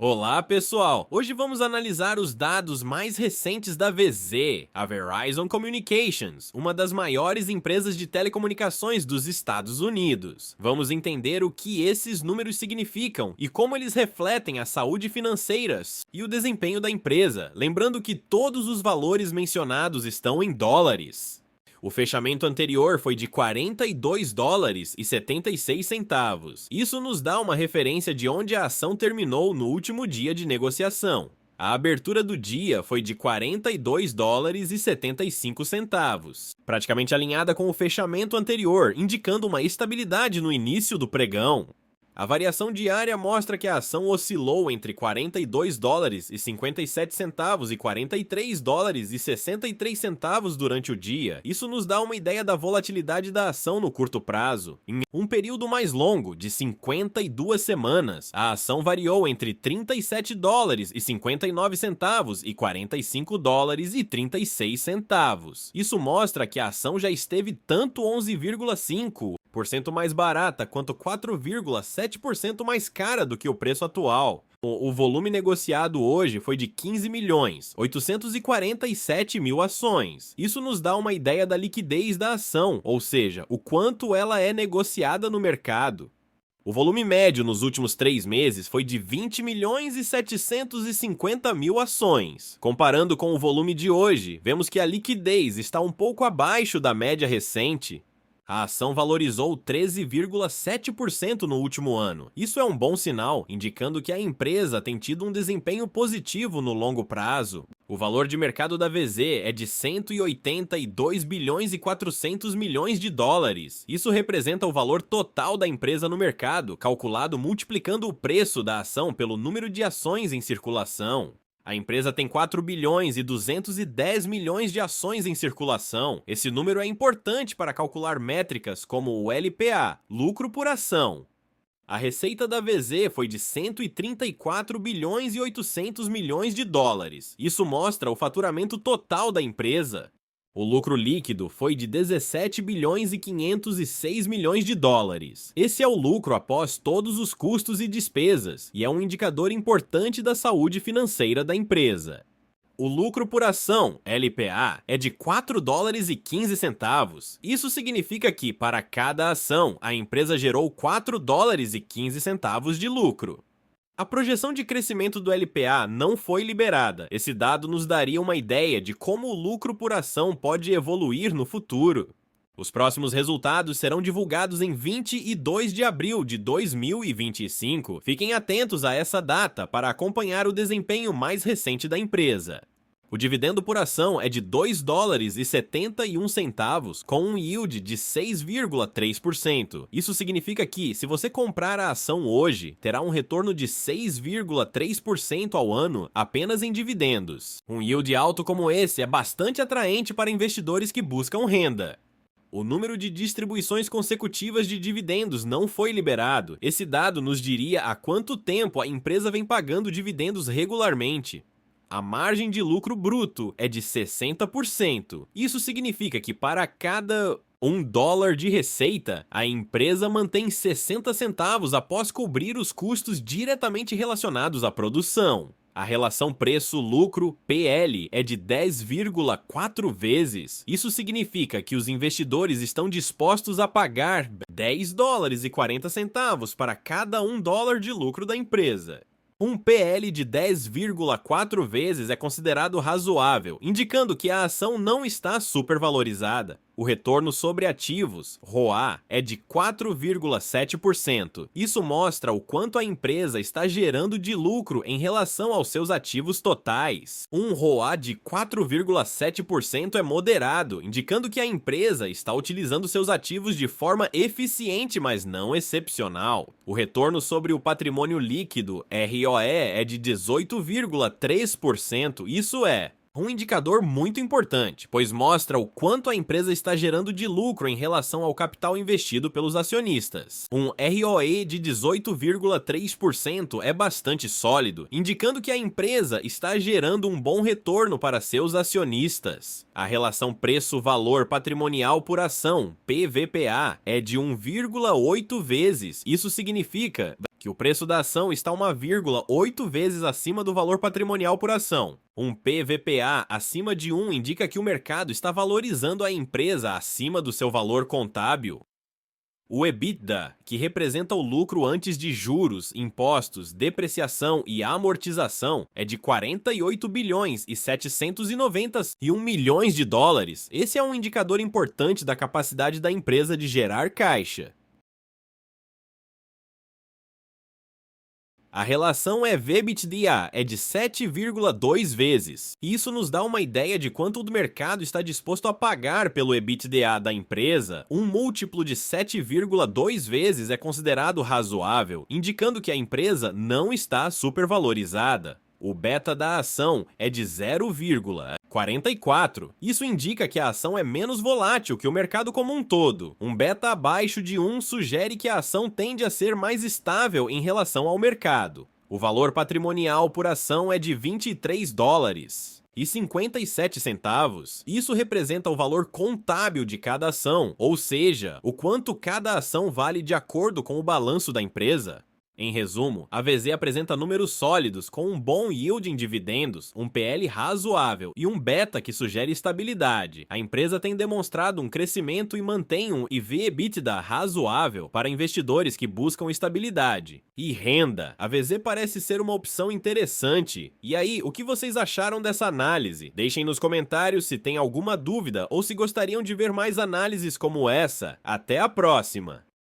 Olá, pessoal! Hoje vamos analisar os dados mais recentes da VZ, a Verizon Communications, uma das maiores empresas de telecomunicações dos Estados Unidos. Vamos entender o que esses números significam e como eles refletem a saúde financeira e o desempenho da empresa, lembrando que todos os valores mencionados estão em dólares. O fechamento anterior foi de 42 dólares e 76 centavos. Isso nos dá uma referência de onde a ação terminou no último dia de negociação. A abertura do dia foi de 42 dólares e 75 centavos, praticamente alinhada com o fechamento anterior, indicando uma estabilidade no início do pregão. A variação diária mostra que a ação oscilou entre 42 dólares e 57 centavos e 43 dólares e 63 centavos durante o dia. Isso nos dá uma ideia da volatilidade da ação no curto prazo. Em um período mais longo, de 52 semanas, a ação variou entre 37 dólares e 59 centavos e 45 dólares e 36 centavos. Isso mostra que a ação já esteve tanto 11,5% mais barata quanto 4,7% mais cara do que o preço atual. O volume negociado hoje foi de 15.847.000 ações. Isso nos dá uma ideia da liquidez da ação, ou seja, o quanto ela é negociada no mercado. O volume médio nos últimos 3 meses foi de 20.750.000 ações. Comparando com o volume de hoje, vemos que a liquidez está um pouco abaixo da média recente. A ação valorizou 13,7% no último ano. Isso é um bom sinal, indicando que a empresa tem tido um desempenho positivo no longo prazo. O valor de mercado da VZ é de 182 bilhões e 400 milhões de dólares. Isso representa o valor total da empresa no mercado, calculado multiplicando o preço da ação pelo número de ações em circulação. A empresa tem 4 bilhões e 210 milhões de ações em circulação. Esse número é importante para calcular métricas como o LPA, lucro por ação. A receita da VZ foi de 134 bilhões e 800 milhões de dólares. Isso mostra o faturamento total da empresa. O lucro líquido foi de 17 bilhões e 506 milhões de dólares. Esse é o lucro após todos os custos e despesas, e é um indicador importante da saúde financeira da empresa. O lucro por ação, LPA, é de 4 dólares e 15 centavos. Isso significa que, para cada ação, a empresa gerou 4 dólares e 15 centavos de lucro. A projeção de crescimento do LPA não foi liberada. Esse dado nos daria uma ideia de como o lucro por ação pode evoluir no futuro. Os próximos resultados serão divulgados em 22 de abril de 2025. Fiquem atentos a essa data para acompanhar o desempenho mais recente da empresa. O dividendo por ação é de 2 dólares e 71 centavos, com um yield de 6,3%. Isso significa que, se você comprar a ação hoje, terá um retorno de 6,3% ao ano apenas em dividendos. Um yield alto como esse é bastante atraente para investidores que buscam renda. O número de distribuições consecutivas de dividendos não foi liberado. Esse dado nos diria há quanto tempo a empresa vem pagando dividendos regularmente. A margem de lucro bruto é de 60%. Isso significa que para cada $1 de receita, a empresa mantém 60 centavos após cobrir os custos diretamente relacionados à produção. A relação preço-lucro, PL, é de 10,4 vezes. Isso significa que os investidores estão dispostos a pagar 10 dólares e 40 centavos para cada $1 de lucro da empresa. Um PL de 10,4 vezes é considerado razoável, indicando que a ação não está supervalorizada. O retorno sobre ativos, ROA, é de 4,7%. Isso mostra o quanto a empresa está gerando de lucro em relação aos seus ativos totais. Um ROA de 4,7% é moderado, indicando que a empresa está utilizando seus ativos de forma eficiente, mas não excepcional. O retorno sobre o patrimônio líquido, ROE, é de 18,3%. Isso é um indicador muito importante, pois mostra o quanto a empresa está gerando de lucro em relação ao capital investido pelos acionistas. Um ROE de 18,3% é bastante sólido, indicando que a empresa está gerando um bom retorno para seus acionistas. A relação preço-valor patrimonial por ação, PVPA, é de 1,8 vezes. Isso significa que o preço da ação está 1,8 vezes acima do valor patrimonial por ação. Um PVPA acima de 1 indica que o mercado está valorizando a empresa acima do seu valor contábil. O EBITDA, que representa o lucro antes de juros, impostos, depreciação e amortização, é de 48 bilhões e 791 milhões de dólares. Esse é um indicador importante da capacidade da empresa de gerar caixa. A relação EV/EBITDA é de 7,2 vezes. Isso nos dá uma ideia de quanto o mercado está disposto a pagar pelo EBITDA da empresa. Um múltiplo de 7,2 vezes é considerado razoável, indicando que a empresa não está supervalorizada. O beta da ação é de 0,44. Isso indica que a ação é menos volátil que o mercado como um todo. Um beta abaixo de 1 sugere que a ação tende a ser mais estável em relação ao mercado. O valor patrimonial por ação é de 23 dólares e 57 centavos. Isso representa o valor contábil de cada ação, ou seja, o quanto cada ação vale de acordo com o balanço da empresa. Em resumo, a VZ apresenta números sólidos com um bom yield em dividendos, um PL razoável e um beta que sugere estabilidade. A empresa tem demonstrado um crescimento e mantém um EV/EBITDA razoável para investidores que buscam estabilidade. E renda. A VZ parece ser uma opção interessante. E aí, o que vocês acharam dessa análise? Deixem nos comentários se tem alguma dúvida ou se gostariam de ver mais análises como essa. Até a próxima!